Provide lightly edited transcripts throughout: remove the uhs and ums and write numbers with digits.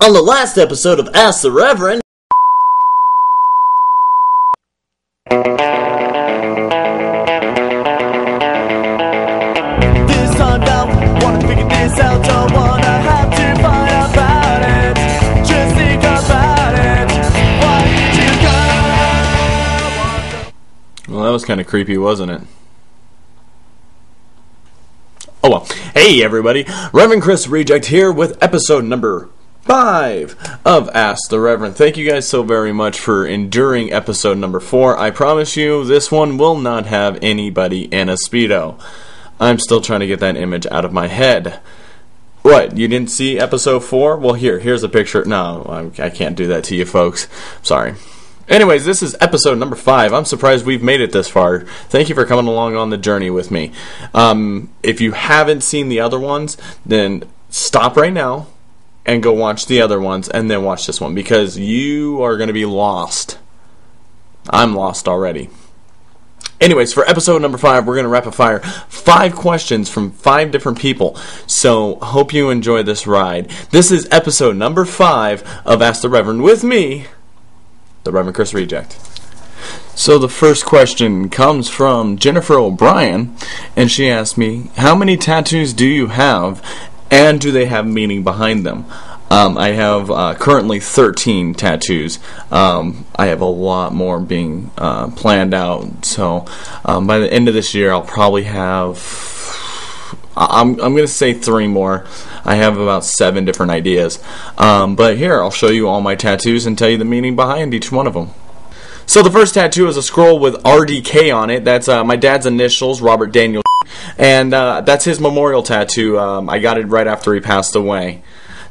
On the last episode of Ask the Reverend... This time down, wanna figure this out, don't wanna have to fight about it. Just think about it. Why did you go? Well, that was kind of creepy, wasn't it? Oh well. Hey everybody, Reverend Chris Reject here with episode number 5 of Ask the Reverend. Thank you guys so very much for enduring episode number 4. I promise you, this one will not have anybody in a Speedo. I'm still trying to get that image out of my head. What, you didn't see episode 4? Well, here's a picture. No, I can't do that to you folks. Sorry. Anyways, this is episode number 5. I'm surprised we've made it this far. Thank you for coming along on the journey with me. If you haven't seen the other ones, then stop right now and go watch the other ones and then watch this one, because you are going to be lost. I'm lost already. Anyways, for episode number 5, we're going to rapid fire 5 questions from 5 different people. So, hope you enjoy this ride. This is episode number 5 of Ask the Reverend with me, the Reverend Chris Reject. So the first question comes from Jennifer O'Brien, and she asked me, how many tattoos do you have, and do they have meaning behind them? I have currently 13 tattoos. I have a lot more being planned out, so by the end of this year I'll probably have, I'm going to say 3 more. I have about 7 different ideas. But here, I'll show you all my tattoos and tell you the meaning behind each one of them. So the first tattoo is a scroll with RDK on it. That's my dad's initials, Robert Daniel. And that's his memorial tattoo. I got it right after he passed away.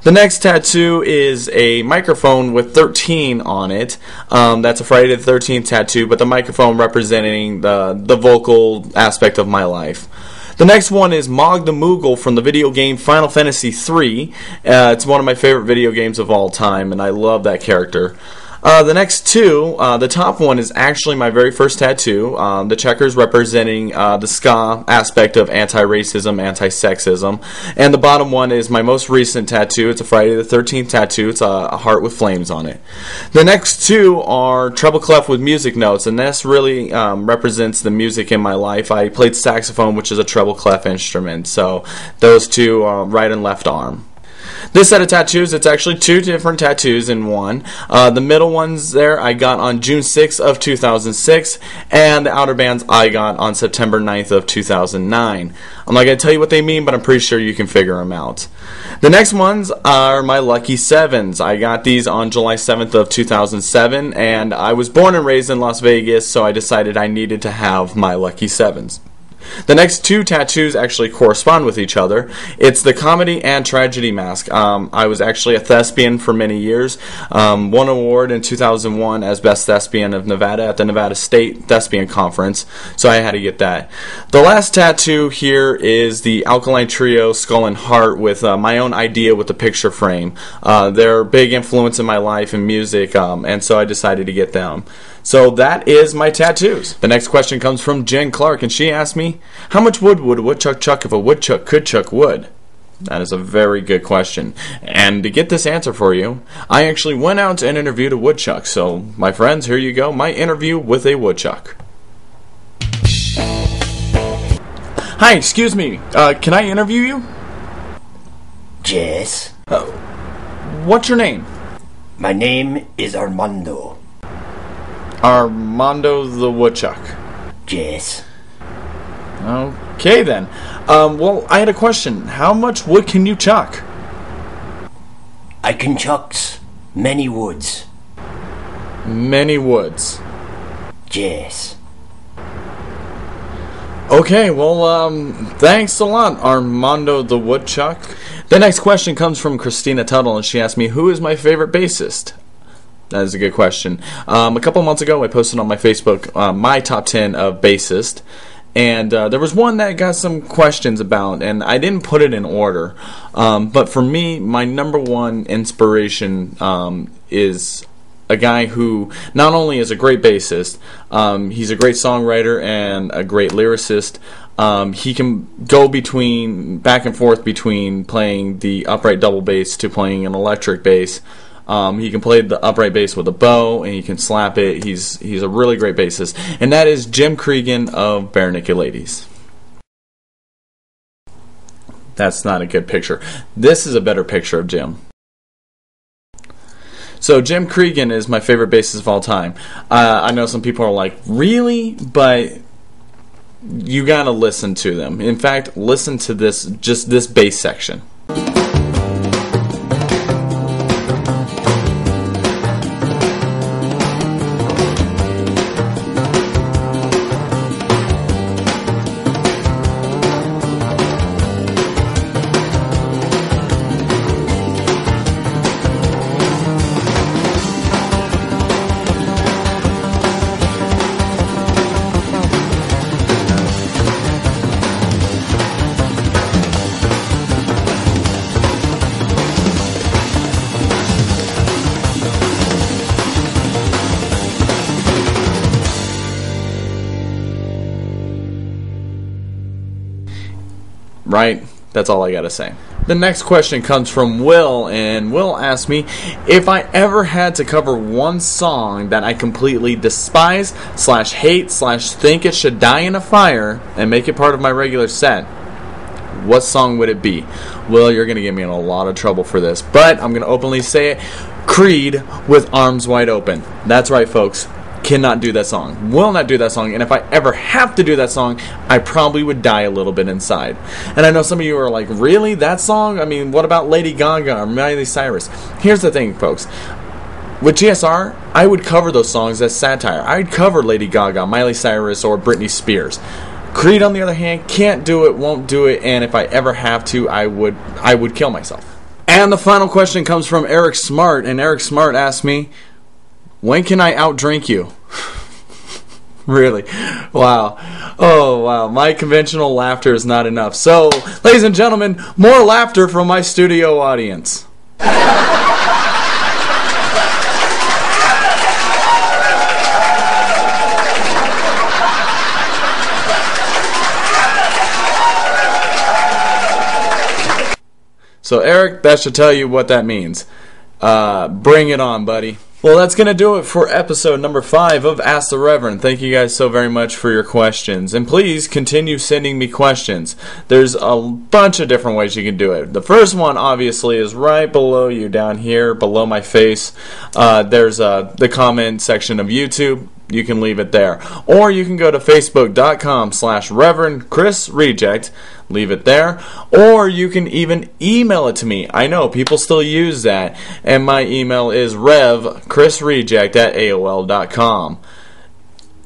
The next tattoo is a microphone with 13 on it. That's a Friday the 13th tattoo, but the microphone representing the vocal aspect of my life. The next one is Mog the Moogle from the video game Final Fantasy III. It's one of my favorite video games of all time, and I love that character. The next 2, the top one is actually my very first tattoo. The checkers representing the ska aspect of anti-racism, anti-sexism. And the bottom one is my most recent tattoo. It's a Friday the 13th tattoo. It's a heart with flames on it. The next 2 are treble clef with music notes, and this really represents the music in my life. I played saxophone, which is a treble clef instrument. So those 2 are right and left arm. This set of tattoos, it's actually 2 different tattoos in one. The middle ones there I got on June 6th of 2006, and the outer bands I got on September 9th of 2009. I'm not going to tell you what they mean, but I'm pretty sure you can figure them out. The next ones are my lucky 7s. I got these on July 7th of 2007, and I was born and raised in Las Vegas, so I decided I needed to have my lucky 7s. The next 2 tattoos actually correspond with each other. It's the comedy and tragedy mask. I was actually a thespian for many years. Won an award in 2001 as Best Thespian of Nevada at the Nevada State Thespian Conference, so I had to get that. The last tattoo here is the Alkaline Trio Skull and Heart with my own idea with the picture frame. They're a big influence in my life and music, and so I decided to get them. So that is my tattoos. The next question comes from Jen Clark, and she asked me, how much wood would a woodchuck chuck if a woodchuck could chuck wood? That is a very good question. And to get this answer for you, I actually went out and interviewed a woodchuck. So, my friends, here you go, my interview with a woodchuck. Hi, excuse me, can I interview you? Yes. What's your name? My name is Armando. Armando the Woodchuck. Yes. Okay then. Well, I had a question. How much wood can you chuck? I can chuck many woods. Many woods. Yes. Okay, well, thanks a lot, Armando the Woodchuck. The next question comes from Christina Tuttle, and she asked me, who is my favorite bassist? That is a good question. A couple months ago, I posted on my Facebook my top 10 of bassist, and there was one that got some questions about, and I didn't put it in order. But for me, my number one inspiration is a guy who not only is a great bassist, he's a great songwriter and a great lyricist. He can go back and forth between playing the upright double bass to playing an electric bass. He can play the upright bass with a bow, and he can slap it. He's a really great bassist, and that is Jim Cregan of Bare Naked Ladies. That's not a good picture. This is a better picture of Jim. So Jim Cregan is my favorite bassist of all time. I know some people are like, really? But you gotta listen to them. In fact, listen to this bass section. Right? That's all I gotta say. The next question comes from Will, and Will asked me if I ever had to cover one song that I completely despise / hate / think it should die in a fire and make it part of my regular set, what song would it be? Will, you're gonna get me in a lot of trouble for this, but I'm gonna openly say it. Creed with Arms Wide Open. That's right, folks. Cannot do that song. Will not do that song. And if I ever have to do that song, I probably would die a little bit inside. And I know some of you are like, really? That song? I mean, what about Lady Gaga or Miley Cyrus? Here's the thing, folks. With GSR, I would cover those songs as satire. I'd cover Lady Gaga, Miley Cyrus, or Britney Spears. Creed, on the other hand, can't do it, won't do it, and if I ever have to, I would kill myself. And the final question comes from Eric Smart, and Eric Smart asked me, when can I outdrink you? Really? Wow. Oh, wow. My conventional laughter is not enough. So, ladies and gentlemen, more laughter from my studio audience. So, Eric, that should tell you what that means. Bring it on, buddy. Well, that's going to do it for episode number 5 of Ask the Reverend. Thank you guys so very much for your questions. And please continue sending me questions. There's a bunch of different ways you can do it. The first one, obviously, is right below you down here, below my face. There's the comment section of YouTube. You can leave it there. Or you can go to facebook.com/Reverend Chris Reject. Leave it there. Or you can even email it to me. I know, people still use that. And my email is revchrisreject@aol.com.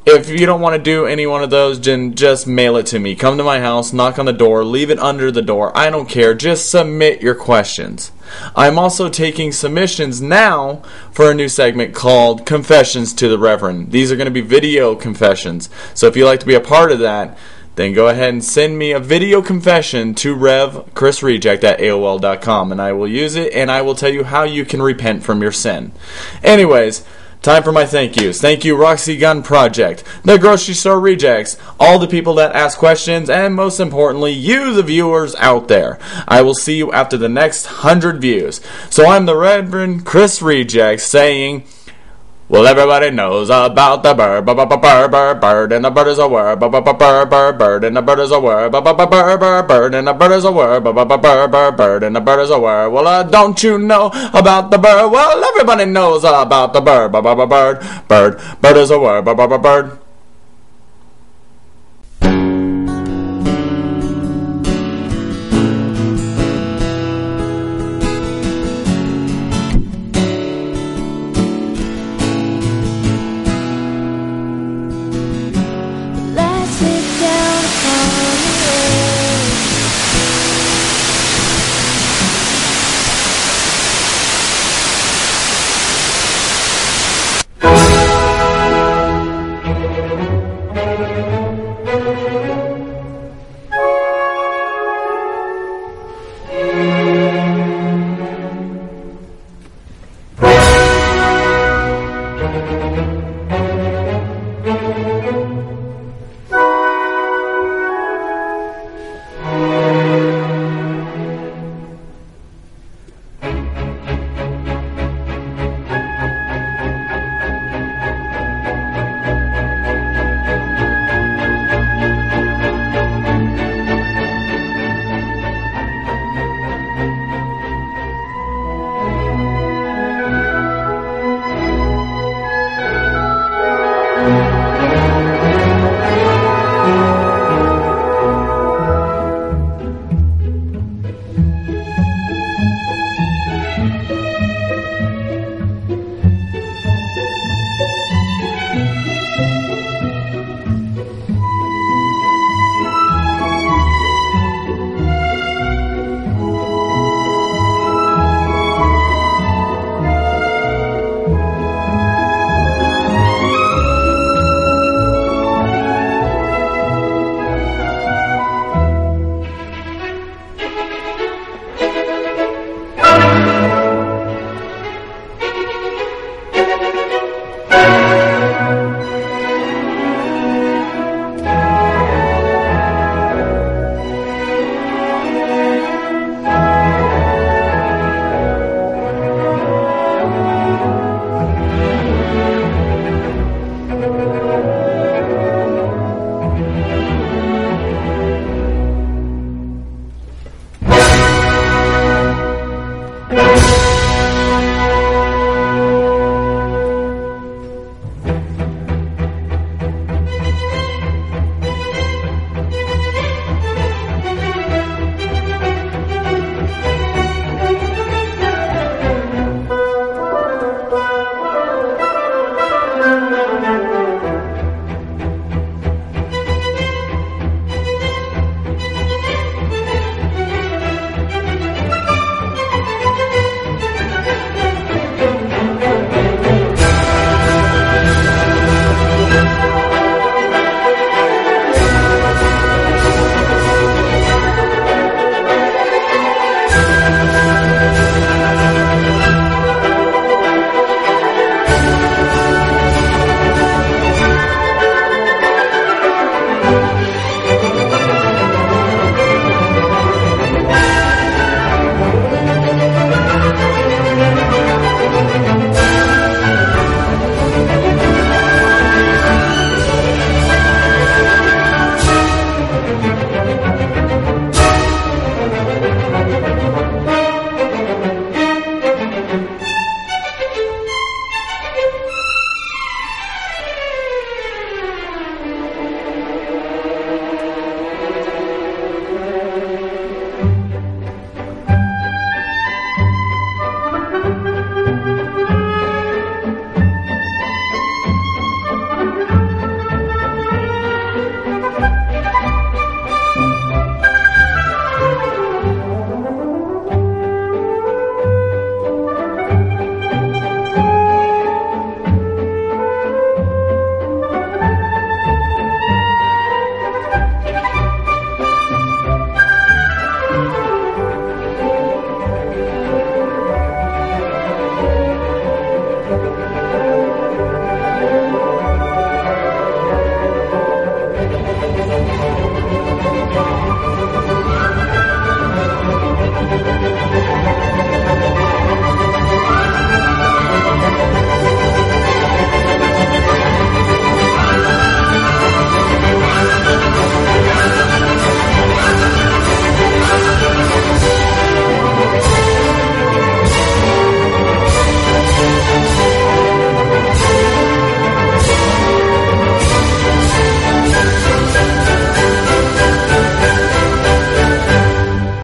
If you don't want to do any one of those, then just mail it to me. Come to my house, knock on the door, leave it under the door. I don't care. Just submit your questions. I'm also taking submissions now for a new segment called Confessions to the Reverend. These are going to be video confessions. So if you'd like to be a part of that, then go ahead and send me a video confession to revchrisreject@aol.com, and I will use it, and I will tell you how you can repent from your sin. Anyways, time for my thank yous. Thank you, Roxy Gun Project, the Grocery Store Rejects, all the people that ask questions, and most importantly, you, the viewers out there. I will see you after the next 100 views. So I'm the Reverend Chris Reject saying, well, everybody knows about the bird, bird, and the bird is a word, bird, and the bird is a word, bird, and the bird is a word, bird, and the bird is a word. Well, don't you know about the bird? Well, everybody knows about the bird, bird is a word, bird.